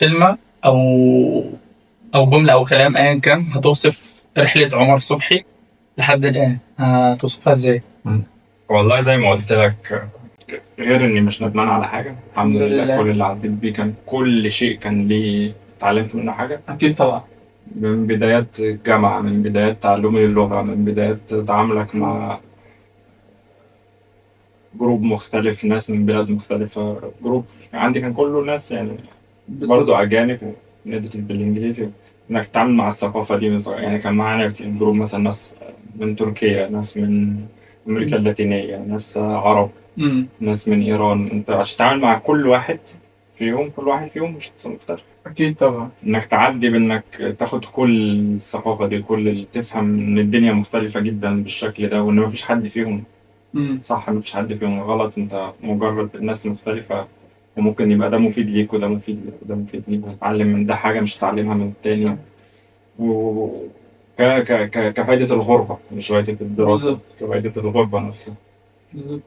كلمة أو جملة أو كلام أيا كان هتوصف رحلة عمر صبحي لحد الآن، هتوصفها إزاي؟ والله زي ما قلت لك، غير اني مش ندمان على حاجه، الحمد الحمد لله كل لله. اللي عديت بيه كان كل شيء كان ليه اتعلمت منه حاجه. أكيد طبعا. من بدايات الجامعه، من بدايات تعلمي للغه، من بدايات تعاملك مع جروب مختلف، ناس من بلاد مختلفه. جروب عندي كان كله ناس يعني برضو بالظبط. أجانب وندرس بالإنجليزي. إنك تتعامل مع الثقافة دي يعني كان معانا في الجروب مثلا ناس من تركيا، ناس من أمريكا اللاتينية، ناس عرب، امم. ناس من إيران. أنت عشان تتعامل مع كل واحد فيهم، كل واحد فيهم شخص مختلف. أكيد طبعا. إنك تعدي بإنك تاخد كل الثقافة دي، تفهم إن الدنيا مختلفة جدا بالشكل ده، وإن مفيش حد فيهم امم. صح، مفيش حد فيهم غلط. انت مجرد الناس مختلفة، وممكن يبقى ده مفيد ليك وده مفيد ليك وده مفيد ليك، وتتعلم من ده حاجة مش تتعلمها من صح. التاني. و كفايدة الغربة، مش فايدة الدراسة، بالظبط. كفايدة الغربة نفسها. بالظبط.